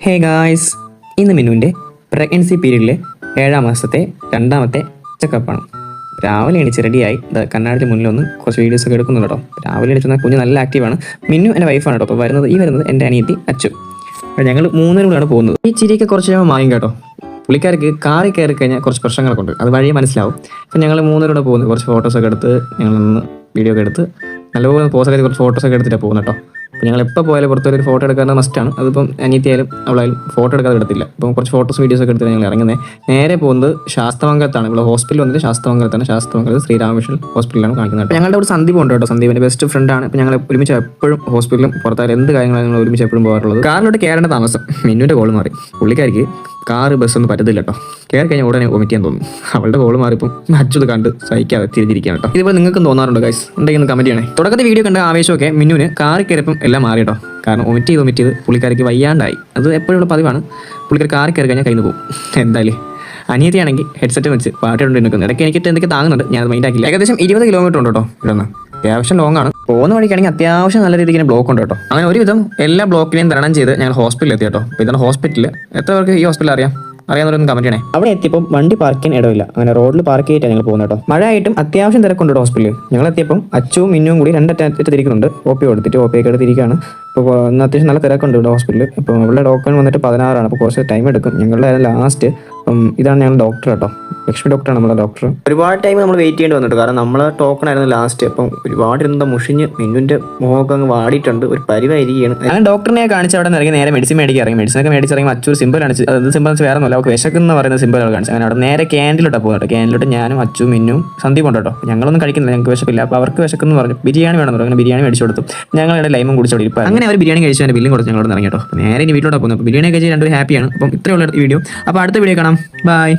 Hey guys, ഇന്ന് മിന്നുവിൻ്റെ pregnancy പീരീഡിലെ 7-ാം മാസത്തെ 2ാമത്തെ ചെക്കപ്പാണ്. രാവിലെ എണീച്ച് റെഡിയായി കണ്ണാടിന് മുന്നിലൊന്ന് കുറച്ച് വീഡിയോസൊക്കെ എടുക്കുന്നു കേട്ടോ. രാവിലെ എണീച്ചുന്ന കുഞ്ഞ് നല്ല ആക്റ്റീവാണ്. മിന്നു എൻ്റെ വൈഫാണ് കേട്ടോ. അപ്പോൾ വരുന്നത് എൻ്റെ അനിയത്തി അച്ചു. അപ്പോൾ ഞങ്ങൾ 3 കൂടെയാണ് പോകുന്നത്. ഈ ചിരിയൊക്കെ കുറച്ച് കഴിയുമ്പോൾ മായും കേട്ടോ. പുള്ളിക്കാർക്ക് കാറിൽ കയറി കഴിഞ്ഞാൽ കുറച്ച് പ്രശ്നങ്ങളൊക്കെ ഉണ്ട്, അത് വഴിയെ മനസ്സിലാവും. അപ്പോൾ ഞങ്ങൾ 3 കൂടെ പോകുന്നത് കുറച്ച് ഫോട്ടോസൊക്കെ എടുത്ത് ഞങ്ങളൊന്ന് വീഡിയോ ഒക്കെ എടുത്ത് നല്ലപോലെ പോസൊക്കെ കുറച്ച് ഫോട്ടോസൊക്കെ എടുത്തിട്ടാണ് പോകുന്നത് കേട്ടോ. അപ്പോൾ ഞങ്ങൾ എപ്പോൾ പോയാലും പുറത്തൊരു ഫോട്ടോ എടുക്കാറുണ്ട് മസ്റ്റാണ്. അതിപ്പം അനിയത്തിയായാലും അവളായാലും ഫോട്ടോ എടുക്കാതെ എടുത്തില്ല. അപ്പം കുറച്ച് ഫോട്ടോസ് വീഡിയോസൊക്കെ എടുത്തിട്ട് ഞങ്ങൾ ഇറങ്ങുന്നത്. നേരെ പോകുന്നത് ശാസ്തമംഗലത്താണ്. ഇവിടെ ഹോസ്പിറ്റൽ വന്നിട്ട് ശാസ്തമംഗലത്താണ്. ശാസ്തമംഗലത്ത് ശ്രീരാമകൃഷ്ണൻ ഹോസ്പിറ്റലാണ് കാണിക്കുന്നത്. ഞങ്ങളുടെ ഒരു സന്ദീപ് ഉണ്ട് കേട്ടോ. സന്ദീപിൻ്റെ ബെസ്റ്റ് ഫ്രണ്ടാണ്. ഇപ്പോൾ ഞങ്ങൾ ഒരുമിച്ച് എപ്പോഴും ഹോസ്പിറ്റലും പുറത്തായാലും എന്ത് കാര്യങ്ങളും ഞങ്ങൾ ഒരുമിച്ച് എപ്പോഴും പോകാറുള്ളത്. കാറിലോട്ട് കയറേണ്ട താമസം മിന്നുവിൻ്റെ കോൾ മാറി. പുള്ളിക്കാർക്ക് കാറ് ബസ്സൊന്നും പറ്റത്തില്ല കേട്ടോ. കയറി കഴിഞ്ഞാൽ ഉടനെ വൊമിറ്റ് ചെയ്യാൻ തോന്നും. അവളുടെ കോൾ മാറിയപ്പം അച്ചത് കണ്ട് സഹിക്കാതെ തിരിഞ്ഞിരിക്കുകയാണ് കേട്ടോ. ഇതിപ്പോൾ നിങ്ങൾക്കും തോന്നാറുണ്ട് ഗൈസ്? ഉണ്ടെങ്കിൽ ഒന്ന് കമൻറ്റ് ചെയ്യണേ. തുടക്കത്തെ വീഡിയോ കണ്ട ആവേശമൊക്കെ മിന്നുവിന് കാറിൽ കയറിയപ്പം എല്ലാം മാറി കേട്ടോ. കാരണം വൊമിറ്റ് ചെയ്ത് പുള്ളിക്കാർക്ക് വയ്യാണ്ടായി. അത് എപ്പോഴുള്ള പതിവാണ്. പുള്ളിക്കാർ കാറിൽ കയറി കഴിഞ്ഞാൽ കയ്യിൽ നിന്ന് പോകും. എന്തായാലും അനിയത്തിയാണെങ്കിൽ ഹെഡ്സെറ്റ് വെച്ച് പാട്ടുകൊണ്ട് നിൽക്കുന്നത്. ഇടയ്ക്ക് എനിക്ക് എന്തൊക്കെ താങ്ങുന്നുണ്ട്, ഞാനത് മൈൻഡ് ആക്കില്ല. ഏകദേശം 20 കിലോമീറ്റർ ഉണ്ട് കേട്ടോ ഇവിടുന്ന്. അത്യാവശ്യം ലോങ് ആണ്. പോകുന്ന വഴിക്കാണെങ്കിൽ അത്യാവശ്യം നല്ല രീതിക്ക് ബ്ലോക്ക് ഉണ്ട് കേട്ടോ. അങ്ങനെ ഒരുവിധം എല്ലാ ബ്ലോക്കിനെയും തരണം ചെയ്ത് ഞങ്ങൾ ഹോസ്പിറ്റലിൽ എത്തി കേട്ടോ. അപ്പോൾ ഇതാണ് ഹോസ്പിറ്റൽ. എത്ര പേർക്ക് ഈ ഹോസ്പിറ്റൽ അറിയാവുന്നവരൊന്നും കമന്റ് ചെയ്യണേ. അവിടെ എത്തിയപ്പോൾ വണ്ടി പാർക്ക് ചെയ്യാൻ ഇടമില്ല. അങ്ങനെ റോഡിൽ പാർക്ക് ചെയ്തിട്ടാണ് ഞങ്ങൾ പോകുന്നത് കേട്ടോ. മഴ ആയിട്ടും അത്യാവശ്യം തിരക്കുണ്ട് ഹോസ്പിറ്റലിൽ. ഞങ്ങൾ എത്തിയപ്പം അച്ചുവും മിന്നും കൂടി 2 അറ്റത്ത് തിരിക്കുന്നുണ്ട്. OP കൊടുത്തിട്ട് OP ഒക്കെ എടുത്തിരിക്കുകയാണ്. ഇപ്പോൾ ഇന്ന് അത്യാവശ്യം നല്ല തിരക്കുണ്ട് ഇവിടെ ഹോസ്പിറ്റലിൽ. ഇപ്പോൾ ഇവിടെ ഡോക്ടർ വന്നിട്ട് 16 ആണ്. അപ്പോൾ കുറച്ച് ടൈം എടുക്കും. ഞങ്ങളുടെ ലാസ്റ്റ് ഇതാണ് ഞങ്ങൾ ഡോക്ടർ കേട്ടോ. ലക്ഷ്മി ഡോക്ടറാണ് നമ്മുടെ ഡോക്ടർ. ഒരുപാട് ടൈം നമ്മൾ വെയിറ്റ് ചെയ്യേണ്ടി വന്നിട്ട്, കാരണം നമ്മളെ ടോക്കൺ ആയിരുന്നു ലാസ്റ്റ്. അപ്പം ഒരുപാട് ഇരുന്ന മുഷിഞ്ഞ് മിന്നുവിൻ്റെ മുഖമൊക്കെ അങ്ങ് വാടിയിട്ടുണ്ട്. ഒരു പരിവായിരിക്കുകയാണ്. ഞാൻ ഡോക്ടറിനെ കാണിച്ച് അവിടെ ഇറങ്ങി നേരെ മെഡിസിൻ മേടിക്കാൻ ഇറങ്ങി. മെഡിസിനൊക്കെ മേടിച്ചിറങ്ങി അച്ചു സിമ്പിൾ കാണിച്ച്. അത് സിമ്പിൾ വേറെ ഒന്നുമല്ല, അവർക്ക് വിശക്കെന്ന് പറയുന്ന സിമ്പിൾ കാണിച്ചു. അങ്ങനെ അവിടെ നേരെ ക്യാൻറ്റീനിലോട്ടാണ് പോകുന്നത്. ക്യാൻറ്റീനിലോട്ട് ഞാനും അച്ചു മിന്നും സന്ദീപ് ഉണ്ട് കേട്ടോ. ഞങ്ങളൊന്നും കഴിക്കുന്നില്ല, ഞങ്ങൾക്ക് വിശപ്പില്ല. അപ്പോൾ അവർക്ക് വിശക്കെന്ന് പറഞ്ഞു ബിരിയാണി വേണമെന്ന് പറഞ്ഞു. അങ്ങനെ ബിരിയാണി മേടിച്ചു കൊടുത്തു. ഞങ്ങളുടെ ലൈമും കുടിച്ചോടി ഇപ്പം അങ്ങനെ അവർ ബിരിയാണി കഴിച്ചു. അതിൻ്റെ ബില്ലും കൊടുത്ത് ഞങ്ങളോട് ഇറങ്ങി കേട്ടോ. നേരെ ഇനി വീട്ടിലോട്ട് പോകുന്നു. അപ്പോൾ ബിരിയാണി കഴിച്ച് രണ്ടുപേരും ഹാപ്പിയാണ്. അപ്പം ഇത്രയുള്ള വീഡിയോ. അപ്പോൾ അടുത്ത വീഡിയോ കാണാം. ബൈ.